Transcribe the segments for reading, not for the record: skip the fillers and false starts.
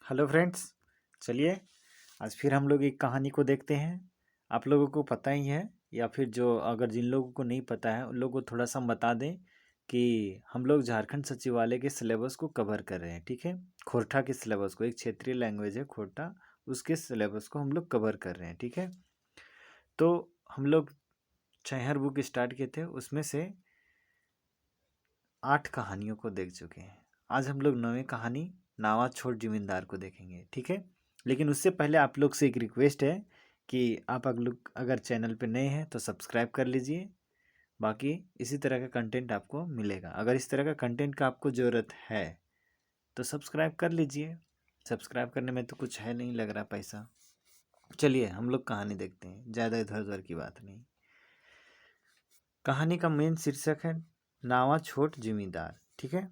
Hello friends. चलिए आज फिर हम लोग एक कहानी को देखते हैं। आप लोगों को पता ही है या फिर जो अगर जिन लोगों को नहीं पता है उन लोगों को थोड़ा सा हम बता दें कि हम लोग झारखंड सचिवालय के सिलेबस को कवर कर रहे हैं। ठीक है, खोरठा के सिलेबस को, एक क्षेत्रीय लैंग्वेज है खोरठा, उसके सिलेबस को हम लोग कवर कर रहे हैं। ठीक है, तो हम लोग छहर बुक स्टार्ट किए थे, उसमें से 8 कहानियों को देख चुके हैं। आज हम लोग 9वीं कहानी नावा छोड़ जमींदार को देखेंगे। ठीक है, लेकिन उससे पहले आप लोग से एक रिक्वेस्ट है कि आप लोग अगर चैनल पे नए हैं तो सब्सक्राइब कर लीजिए। बाकी इसी तरह का कंटेंट आपको मिलेगा। अगर इस तरह का कंटेंट का आपको ज़रूरत है तो सब्सक्राइब कर लीजिए। सब्सक्राइब करने में तो कुछ है नहीं लग रहा पैसा। चलिए हम लोग कहानी देखते हैं, ज़्यादा इधर उधर की बात नहीं। कहानी का मेन शीर्षक है नावा छोट जिमीदार। ठीक है,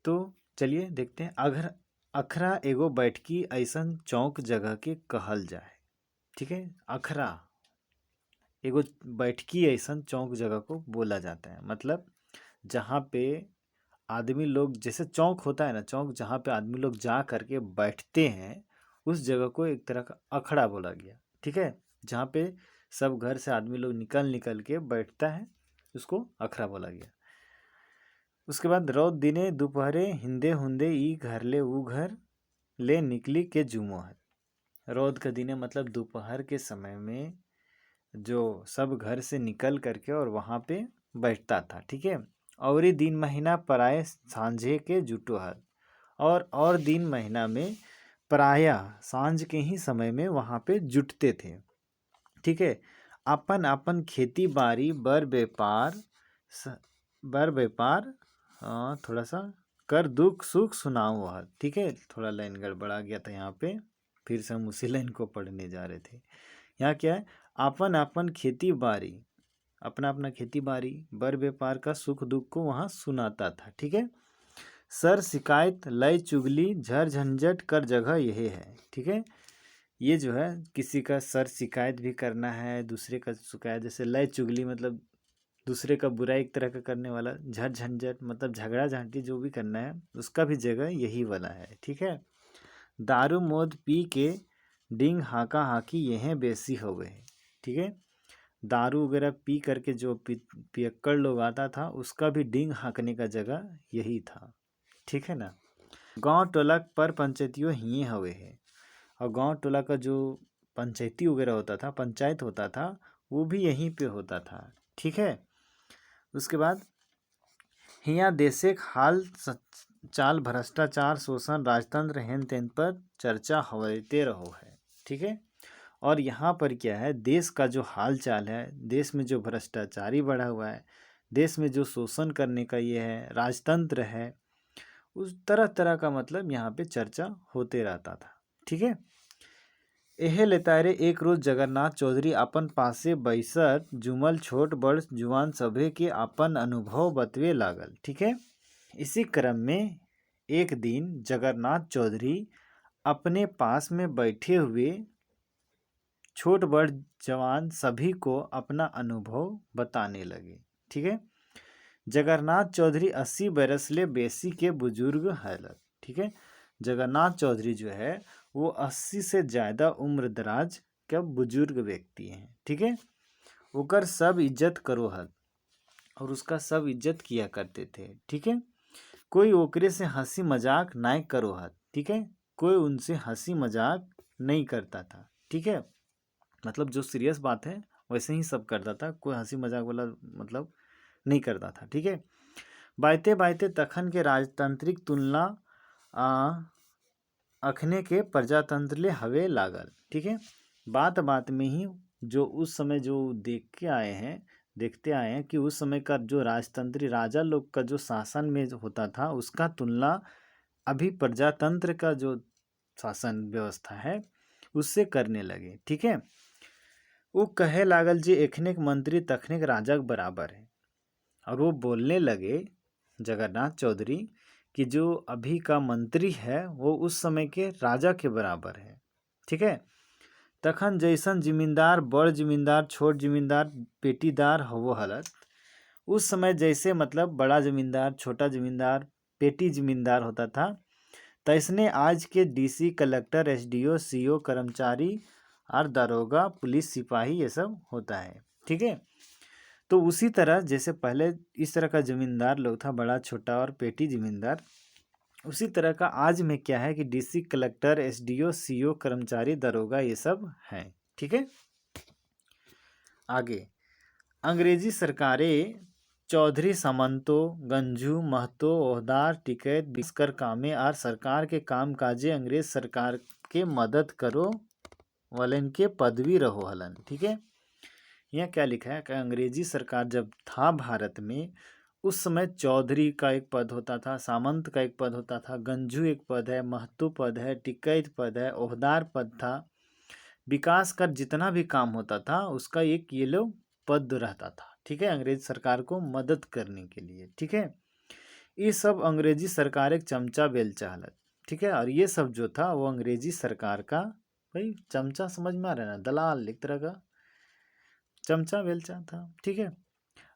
तो चलिए देखते हैं। अगर अखरा एगो बैठकी ऐसन चौक जगह के कहल जाए। ठीक है, अखरा एगो बैठकी ऐसन चौक जगह को बोला जाता है, मतलब जहाँ पे आदमी लोग, जैसे चौक होता है ना, चौक जहाँ पे आदमी लोग जा करके बैठते हैं उस जगह को एक तरह का अखड़ा बोला गया। ठीक है, जहाँ पे सब घर से आदमी लोग निकल निकल के बैठता है उसको अखड़ा बोला गया। उसके बाद रौद दिने दोपहरे हिंदे हुंदे ई घर ले ऊ घर ले निकली के जुमोहर। रौद के दिने मतलब दोपहर के समय में जो सब घर से निकल करके और वहाँ पे बैठता था। ठीक है, और ही दिन महीना पराए सांझे के जुटोहर, और दिन महीना में प्रायः सांझ के ही समय में वहाँ पे जुटते थे। ठीक है, अपन अपन खेती बाड़ी बर व्यापार थोड़ा सा कर दुख सुख सुनाओ वह। ठीक है, थोड़ा लाइन गड़बड़ा गया था यहाँ पे, फिर से हम उसी लाइन को पढ़ने जा रहे थे। यहाँ क्या है, अपन अपन खेती बाड़ी, अपना अपना खेती बाड़ी, बर व्यापार का सुख दुख को वहाँ सुनाता था। ठीक है, सर शिकायत लय चुगली झर झंझट कर जगह यही है। ठीक है, ये जो है किसी का सर शिकायत भी करना है, दूसरे का शिकायत, जैसे लय चुगली मतलब दूसरे का बुराई एक तरह का करने वाला, झट झंझट मतलब झगड़ा झांटी जो भी करना है उसका भी जगह यही वाला है। ठीक है, दारू मोद पी के डिंग हाका हाकी यह बेसी हो गए। ठीक है, दारू वगैरह पी करके जो पियक्कड़ लोग आता था उसका भी डिंग हाँकने का जगह यही था। ठीक है ना, गांव टोला पर पंचायतियों ही हवे है, और गांव टोला का जो पंचायती वगैरह होता था, पंचायत होता था, वो भी यहीं पे होता था। ठीक है, उसके बाद हिया देशेक हाल चाल भ्रष्टाचार शोषण राजतंत्र हेन तेन पर चर्चा होते रहो है। ठीक है, और यहाँ पर क्या है, देश का जो हाल चाल है, देश में जो भ्रष्टाचारी बढ़ा हुआ है, देश में जो शोषण करने का ये है, राजतंत्र है, उस तरह तरह का मतलब यहाँ पे चर्चा होते रहता था। ठीक है, एहे लेतारे एक रोज जगन्नाथ चौधरी अपन पासे बैसर जुमल छोट बड़ जुआन सभे के अपन अनुभव बतवे लागल। ठीक है, इसी क्रम में एक दिन जगन्नाथ चौधरी अपने पास में बैठे हुए छोट बड़ जवान सभी को अपना अनुभव बताने लगे। ठीक है, जगन्नाथ चौधरी 80 बरस ले बेसी के बुजुर्ग है। ठीक है, जगन्नाथ चौधरी जो है वो 80 से ज़्यादा उम्र दराज का बुजुर्ग व्यक्ति हैं। ठीक है, ओकर सब इज्जत करो हल, और उसका सब इज्जत किया करते थे। ठीक है, कोई ओकरे से हंसी मजाक ना करो हल। ठीक है, कोई उनसे हंसी मजाक नहीं करता था। ठीक है, मतलब जो सीरियस बात है वैसे ही सब करता था, कोई हंसी मजाक वाला मतलब नहीं करता था। ठीक है, बायते बायते तखन के राजतांत्रिक तुलना अखने के प्रजातंत्र ले हवे लागल। ठीक है, बात बात में ही जो उस समय जो देखते आए हैं कि उस समय का जो राजतंत्री राजा लोग का जो शासन में जो होता था उसका तुलना अभी प्रजातंत्र का जो शासन व्यवस्था है उससे करने लगे। ठीक है, वो कहे लागल जे एखने के मंत्री तखने के राजा के बराबर है, और वो बोलने लगे जगन्नाथ चौधरी कि जो अभी का मंत्री है वो उस समय के राजा के बराबर है। ठीक है, तखन जैसन जिमींदार बड़ जिमींदार छोट जिमींदार पेटीदार हो हलत, उस समय जैसे मतलब बड़ा जमींदार छोटा जमींदार पेटी जमींदार होता था, तैसने आज के डीसी, कलेक्टर, एसडीओ, सीओ, कर्मचारी और दरोगा, पुलिस, सिपाही, ये सब होता है। ठीक है, तो उसी तरह जैसे पहले इस तरह का जमींदार लोग था, बड़ा, छोटा और पेटी जमींदार, उसी तरह का आज में क्या है कि डीसी, कलेक्टर, एसडीओ, सीओ, कर्मचारी, दरोगा, ये सब हैं। ठीक है, आगे अंग्रेजी सरकारें चौधरी, सामंतो, गंजू, महतो, ओहदार, टिकैत, बिस्कर कामे और सरकार के काम काजे अंग्रेज सरकार के मदद करो वलन के पदवी रहो हलन। ठीक है, यहाँ क्या लिखा है कि अंग्रेजी सरकार जब था भारत में, उस समय चौधरी का एक पद होता था, सामंत का एक पद होता था, गंजू एक पद है, महतो पद है, टिकैत पद है, ओहदार पद था। विकास का जितना भी काम होता था उसका एक ये लोग पद रहता था। ठीक है, अंग्रेज सरकार को मदद करने के लिए। ठीक है, ये सब अंग्रेजी सरकार एक चमचा बेलचा हालत। ठीक है, और ये सब जो था वो अंग्रेजी सरकार का, भाई चमचा समझ में आ रहा है ना, दलाल एक तरह का चमचा बेलचा था। ठीक है,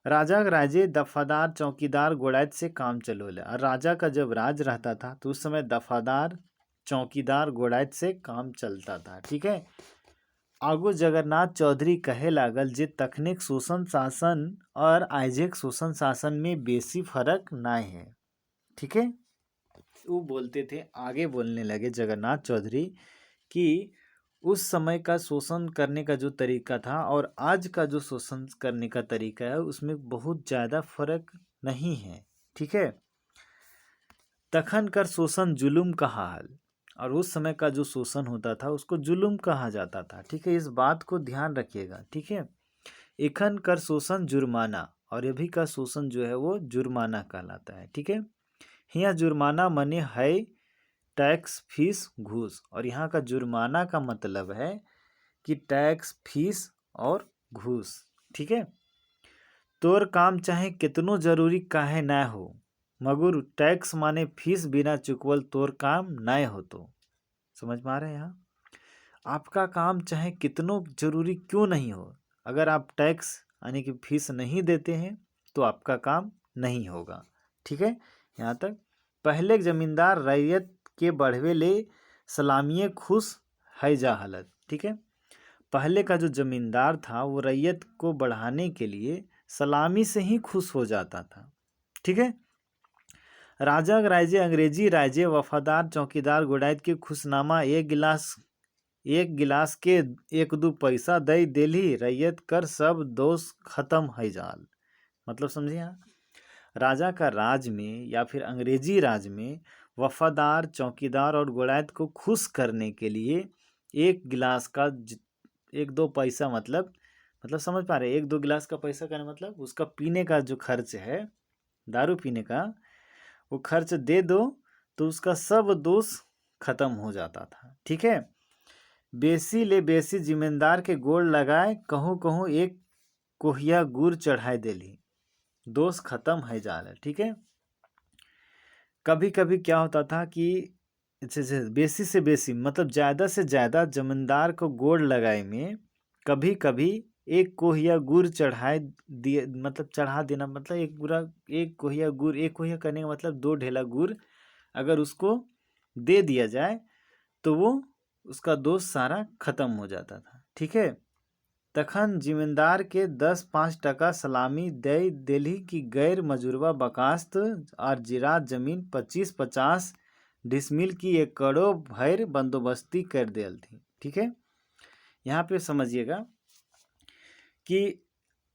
राजा राजे दफादार चौकीदार गोड़ायत से काम चलोले। और राजा का जब राज रहता था तो उस समय दफादार चौकीदार गोड़ायत से काम चलता था। ठीक है, आगो जगन्नाथ चौधरी कहे लागल जे तकनीक शोषण शासन और आइजेक शोषण शासन में बेसी फर्क नाय है। ठीक है, वो बोलते थे, आगे बोलने लगे जगन्नाथ चौधरी कि उस समय का शोषण करने का जो तरीका था और आज का जो शोषण करने का तरीका है उसमें बहुत ज़्यादा फर्क नहीं है। ठीक है, तखन कर शोषण जुलुम कहा हल, और उस समय का जो शोषण होता था उसको जुलुम कहा जाता था। ठीक है, इस बात को ध्यान रखिएगा। ठीक है, एखन कर शोषण जुर्माना, और अभी का शोषण जो है वो जुर्माना कहलाता है। ठीक है, यहाँ जुर्माना मने है टैक्स, फीस, घूस, और यहाँ का जुर्माना का मतलब है कि टैक्स, फीस और घूस। ठीक है, तोर काम चाहे कितनो जरूरी काहे ना हो, मगर टैक्स माने फीस बिना चुकवल तोर काम ना हो। तो समझ में आ रहा है, यहाँ आपका काम चाहे कितनो जरूरी क्यों नहीं हो, अगर आप टैक्स यानी कि फीस नहीं देते हैं तो आपका काम नहीं होगा। ठीक है, यहाँ तक। पहले जमींदार रैयत के बढ़वे ले सलामिये खुश है जा हालत। ठीक है, पहले का जो जमींदार था वो रैयत को बढ़ाने के लिए सलामी से ही खुश हो जाता था। ठीक है, राजा राजे अंग्रेजी राजे वफादार चौकीदार गोड़ायत के खुशनामा एक गिलास के 1-2 पैसा दे देली रैयत कर सब दोष खत्म है जाल। मतलब समझिए, राजा का राज में या फिर अंग्रेजी राज में वफादार चौकीदार और गोड़ायत को खुश करने के लिए 1 गिलास का 1-2 पैसा, मतलब समझ पा रहे, 1-2 गिलास का पैसा का मतलब उसका पीने का जो खर्च है, दारू पीने का, वो खर्च दे दो तो उसका सब दोष खत्म हो जाता था। ठीक है, बेसी ले बेसी जिम्मेदार के गोड़ लगाए, कहूँ कहूँ एक कोहिया गुड़ चढ़ाए देली, दोष खत्म है जा रहा है। ठीक है, कभी कभी क्या होता था कि बेसी से बेसी मतलब ज़्यादा से ज़्यादा जमींदार को गोड़ लगाए में कभी कभी एक कोहिया गुड़ चढ़ाए दिए, मतलब चढ़ा देना, मतलब एक कोहिया गुड़, एक कोहिया करने का मतलब 2 ढेला गुड़ अगर उसको दे दिया जाए तो वो उसका दोष सारा खत्म हो जाता था। ठीक है, तखन जिम्मेदार के 10-5 टका सलामी दे देली की गैर मजूरवा बकास्त और जिरात जमीन 25-50 डिसमिल की एकड़ों भर बंदोबस्ती कर देल थी। ठीक है, यहाँ पे समझिएगा कि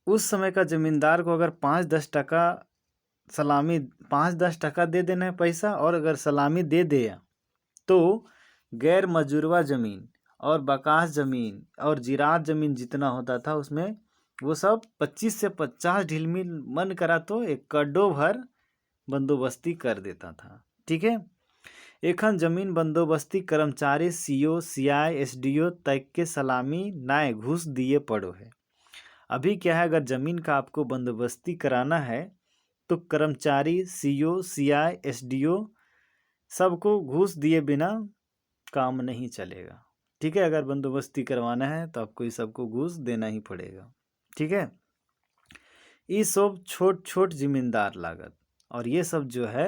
उस समय का जमींदार को अगर 5-10 टका सलामी 5-10 टका दे देना है पैसा, और अगर सलामी दे दिया तो गैर मजूरवा ज़मीन और बकास ज़मीन और जिरात ज़मीन जितना होता था उसमें वो सब 25 से 50 ढिलमिल मन करा तो एकड़ों भर बंदोबस्ती कर देता था। ठीक है, एखन जमीन बंदोबस्ती कर्मचारी सीओ सीआई एसडीओ तक के सलामी नाय घूस दिए पड़ो है। अभी क्या है, अगर ज़मीन का आपको बंदोबस्ती कराना है तो कर्मचारी सीओ सीआई एसडीओ सबको घूस दिए बिना काम नहीं चलेगा। ठीक है, अगर बंदोबस्ती करवाना है तो आपको इस सबको घूस देना ही पड़ेगा। ठीक है, ये सब छोट छोट जिम्मेदार लागत, और ये सब जो है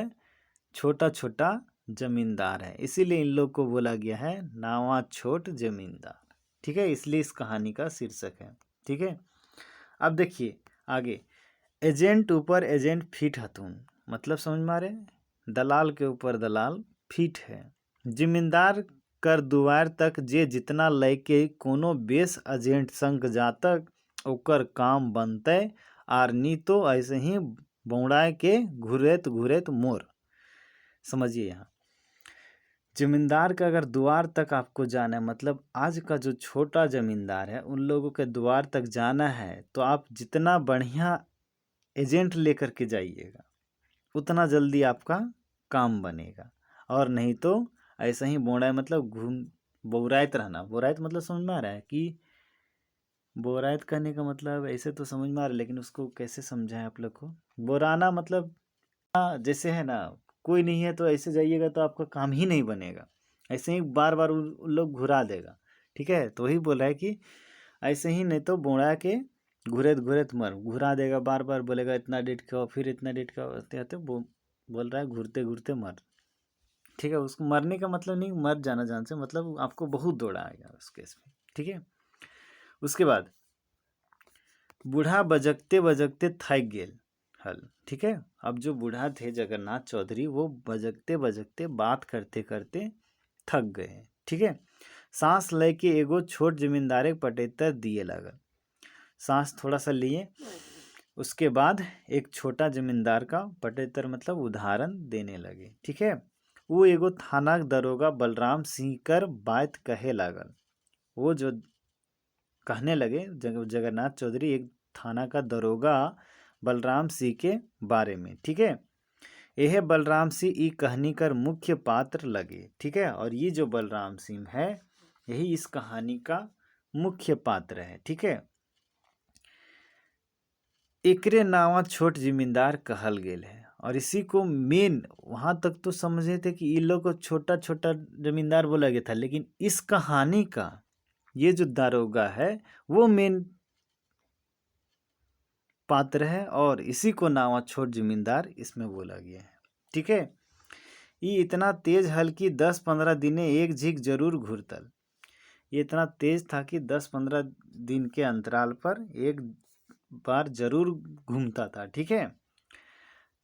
छोटा छोटा जमींदार है, इसीलिए इन लोग को बोला गया है नावा छोट जमींदार। ठीक है, इसलिए इस कहानी का शीर्षक है। ठीक है, अब देखिए आगे, एजेंट ऊपर एजेंट फिट हथुन, मतलब समझ में आ रहे हैं? दलाल के ऊपर दलाल फिट है। जिम्मेदार कर दुआर तक जे जितना लैके कोनो बेस एजेंट संग जातक ओकर काम बनते, आर नी तो ऐसे ही बौड़ाए के घुरेत घुरेत मोर। समझिए, यहाँ जमींदार का अगर द्वार तक आपको जाना है, मतलब आज का जो छोटा जमींदार है उन लोगों के द्वार तक जाना है, तो आप जितना बढ़िया एजेंट लेकर के जाइएगा उतना जल्दी आपका काम बनेगा, और नहीं तो ऐसा ही बोड़ा मतलब घूम बोरायत रहना। बोरायत मतलब समझ में आ रहा है कि बोरायत करने का मतलब ऐसे तो समझ में आ रहा है, लेकिन उसको कैसे समझाएं आप लोग को? बोराना मतलब जैसे है ना, कोई नहीं है तो ऐसे जाइएगा तो आपका काम ही नहीं बनेगा, ऐसे ही बार बार उन लोग घुरा देगा। ठीक है, तो वही बोल रहा है कि ऐसे ही नहीं तो बोड़ा के घुरेत घुरेत मर, घुरा देगा, बार बार बोलेगा इतना डेट का, फिर इतना डेट का, होते होते बोल रहा है घूरते घूरते मर। ठीक है, उसको मरने का मतलब नहीं मर जाना जान से, मतलब आपको बहुत दौड़ा आएगा उस केस में। ठीक है, उसके बाद बूढ़ा बजकते बजकते थक गेल हल। ठीक है, अब जो बूढ़ा थे जगन्नाथ चौधरी, वो बजकते बजकते बात करते करते थक गए। ठीक है, सांस लेके एगो छोट जमींदारे पटेतर दिए लगल। सांस थोड़ा सा लिए, उसके बाद एक छोटा जमींदार का पटेतर मतलब उदाहरण देने लगे। ठीक है, वो एगो थाना दरोगा बलराम सिंह कर बात कहे लागल। वो जो कहने लगे जगन्नाथ चौधरी एक थाना का दरोगा बलराम सिंह के बारे में। ठीक है, यह बलराम सिंह ई कहानी कर मुख्य पात्र लगे। ठीक है, और ये जो बलराम सिंह है यही इस कहानी का मुख्य पात्र है। ठीक है, एकरे नावा छोट जिम्मेदार कहल गेल है, और इसी को मेन वहाँ तक तो समझे थे कि इन लोग को छोटा छोटा जमींदार बोला गया था, लेकिन इस कहानी का ये जो दारोगा है वो मेन पात्र है, और इसी को नावा छोट जमींदार इसमें बोला गया है। ठीक है, ये इतना तेज हल कि 10-15 दिने एक झीक जरूर घुरतल। ये इतना तेज था कि 10-15 दिन के अंतराल पर एक बार जरूर घूमता था। ठीक है,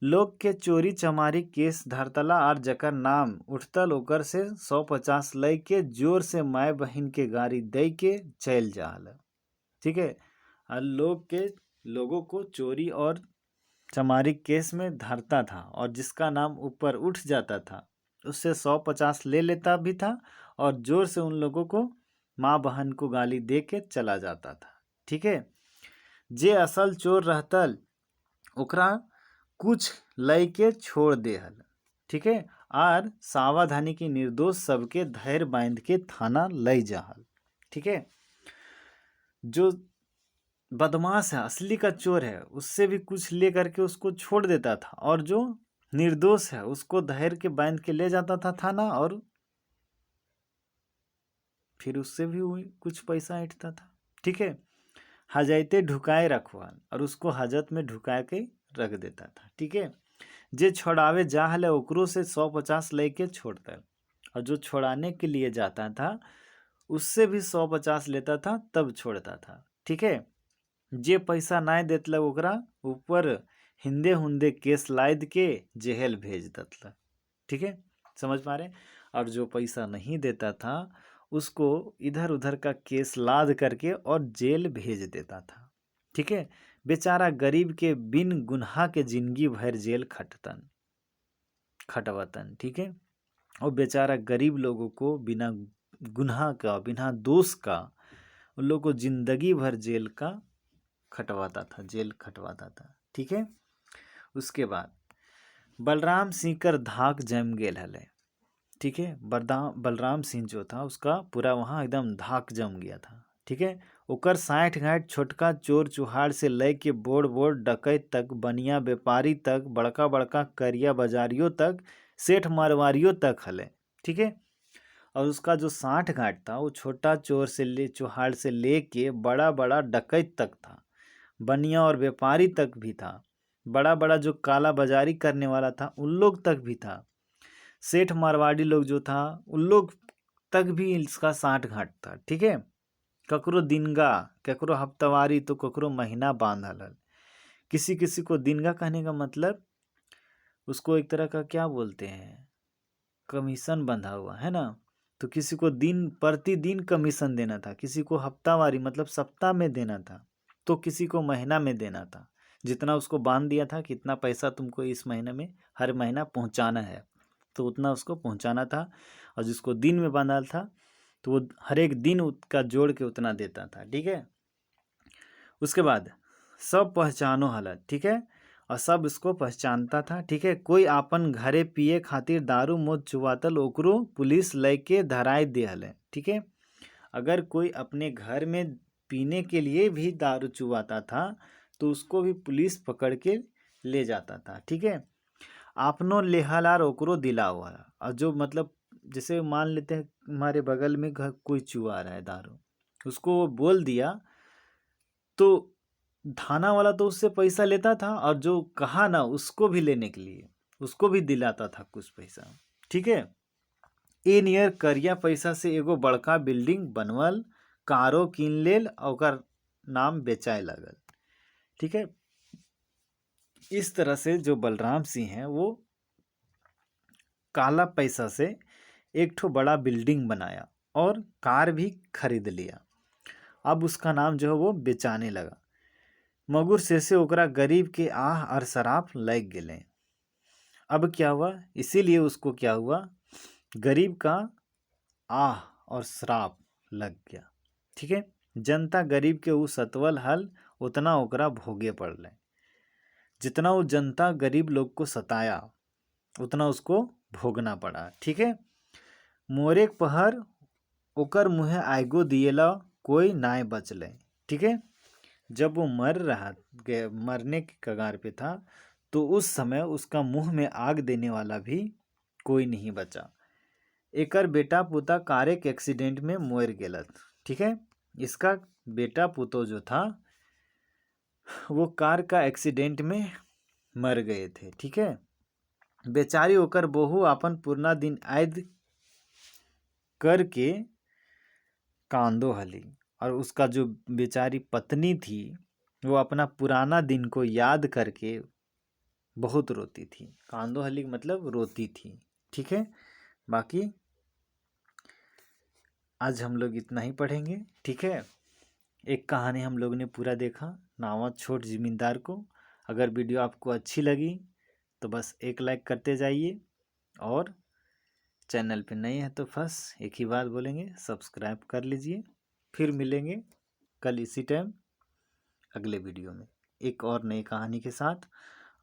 लोग के चोरी चमारी केस धरतला और जकर नाम उठतल ओकर से 150 लय के जोर से माय बहन के गाड़ी दे के चल जाहल। ठीक है, और लोगों को चोरी और चमारी केस में धरता था, और जिसका नाम ऊपर उठ जाता था उससे 150 ले लेता भी था, और जोर से उन लोगों को माँ बहन को गाली दे के चला जाता था। ठीक है, जे असल चोर रहतल ओकरा कुछ लय के छोड़ दे हल। ठीक है, और सावधानी की निर्दोष सबके धैर्य बांध के थाना लय जाहल। ठीक है, जो बदमाश है असली का चोर है उससे भी कुछ ले करके उसको छोड़ देता था, और जो निर्दोष है उसको धैर्य के बांध के ले जाता था थाना, और फिर उससे भी कुछ पैसा ऐंठता था। ठीक है, हजाइते ढुकाए रखवाल, और उसको हाजत में ढुका के रख देता था। ठीक है, जे छोड़ावे जाहल ओकरो से 150 लेके छोड़ता, और जो छोड़ाने के लिए जाता था उससे भी 150 लेता था तब छोड़ता था। ठीक है, जे पैसा ना देतल ओकरा ऊपर हिंदे हुंदे केस लाद के जेल भेज देतल। ठीक है, समझ पा रहे? और जो पैसा नहीं देता था उसको इधर उधर का केस लाद करके और जेल भेज देता था। ठीक है, बेचारा गरीब के बिन गुनाह के जिंदगी भर जेल खटवतन। ठीक है, और बेचारा गरीब लोगों को बिना गुनाह का बिना दोष का उन लोगों को जिंदगी भर जेल खटवाता था। ठीक है, उसके बाद बलराम सिंह कर धाक जम गेल हले। ठीक है, बलराम सिंह जो था उसका पूरा वहाँ एकदम धाक जम गया था। ठीक है, ओकर 60-60 छोटका चोर चुहाड़ से लय के बोड़ बोड़ डकैत तक, बनिया व्यापारी तक, बड़का बड़का करिया बाजारियों तक, सेठ मारवारियों तक हले। ठीक है, और उसका जो 60-60 था वो छोटा चुहाड़ से ले के बड़ा बड़ा डकैत तक था, बनिया और व्यापारी तक भी था, बड़ा बड़ा जो काला बाजारी करने वाला था उन लोग तक भी था। सेठ मारवाड़ी लोग जो था उन लोग तक भी इसका साठ घाट था। ठीक है, ककरो दिनगा, ककरो हफ्तावारी तो ककरो महीना बांधल हल। किसी किसी को दिनगा कहने का मतलब उसको एक तरह का क्या बोलते हैं, कमीशन बंधा हुआ है ना। तो किसी को दिन प्रतिदिन कमीशन देना था, किसी को हफ्तावारी मतलब सप्ताह में देना था, तो किसी को महीना में देना था। जितना उसको बांध दिया था कितना पैसा तुमको इस महीने में हर महीना पहुंचाना है, तो उतना उसको पहुंचाना था। और जिसको दिन में बांधा था तो वो हर एक दिन उसका जोड़ के उतना देता था। ठीक है, उसके बाद सब पहचानो हालत। ठीक है, और सब इसको पहचानता था। ठीक है, कोई आपन घरे पिए खातिर दारू मौत चुवातल ओकरो पुलिस लेके धराय दे हले। ठीक है, अगर कोई अपने घर में पीने के लिए भी दारू चुवाता था तो उसको भी पुलिस पकड़ के ले जाता था। ठीक है, आपनो लेहलार ओकरो दिला हुआ। और जो मतलब जैसे मान लेते हैं हमारे बगल में घर कोई चुआ रहा है दारू, उसको वो बोल दिया तो थाना वाला तो उससे पैसा लेता था, और जो कहा ना उसको भी लेने के लिए उसको भी दिलाता था कुछ पैसा। ठीक है, ए नियर करिया पैसा से एगो बड़का बिल्डिंग बनवल, कारो कीन लेल, ओकर नाम बेचाए लगल। ठीक है, इस तरह से जो बलराम सिंह हैं वो काला पैसा से एक ठो बड़ा बिल्डिंग बनाया और कार भी खरीद लिया। अब उसका नाम जो है वो बेचाने लगा। मगुर से ओकरा गरीब के आह और शराब लग गए। अब क्या हुआ, इसीलिए उसको क्या हुआ, गरीब का आह और श्राप लग गया। ठीक है, जनता गरीब के उ सतवल हल उतना ओकरा भोगे पड़ले। जितना वो जनता गरीब लोग को सताया उतना उसको भोगना पड़ा। ठीक है, मोरे पहर ओकर मुँहे आयगो दिएला कोई नाय बचले। ठीक है, जब वो मरने के कगार पे था तो उस समय उसका मुंह में आग देने वाला भी कोई नहीं बचा। एकर बेटा पुता कार के एक्सीडेंट में मोर गेलत। ठीक है, इसका बेटा पुतो जो था वो कार का एक्सीडेंट में मर गए थे। ठीक है, बेचारी ओकर बहू अपन पूर्णा दिन आयद करके कांदो हली, और उसका जो बेचारी पत्नी थी वो अपना पुराना दिन को याद करके बहुत रोती थी। कांदो हली मतलब रोती थी। ठीक है, बाकी आज हम लोग इतना ही पढ़ेंगे। ठीक है, एक कहानी हम लोग ने पूरा देखा, नावा छोट जिम्मेदार को। अगर वीडियो आपको अच्छी लगी तो बस एक लाइक करते जाइए, और चैनल पे नए हैं तो बस एक ही बात बोलेंगे, सब्सक्राइब कर लीजिए। फिर मिलेंगे कल इसी टाइम अगले वीडियो में एक और नई कहानी के साथ।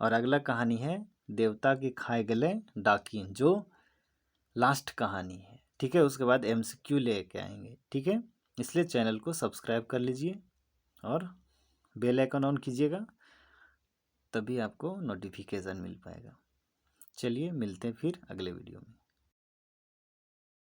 और अगला कहानी है देवता के खाए गले डाकिन, जो लास्ट कहानी है। ठीक है, उसके बाद MCQ लेके आएंगे। ठीक है, इसलिए चैनल को सब्सक्राइब कर लीजिए और बेल आइकन ऑन कीजिएगा, तभी आपको नोटिफिकेशन मिल पाएगा। चलिए मिलते हैं फिर अगले वीडियो में।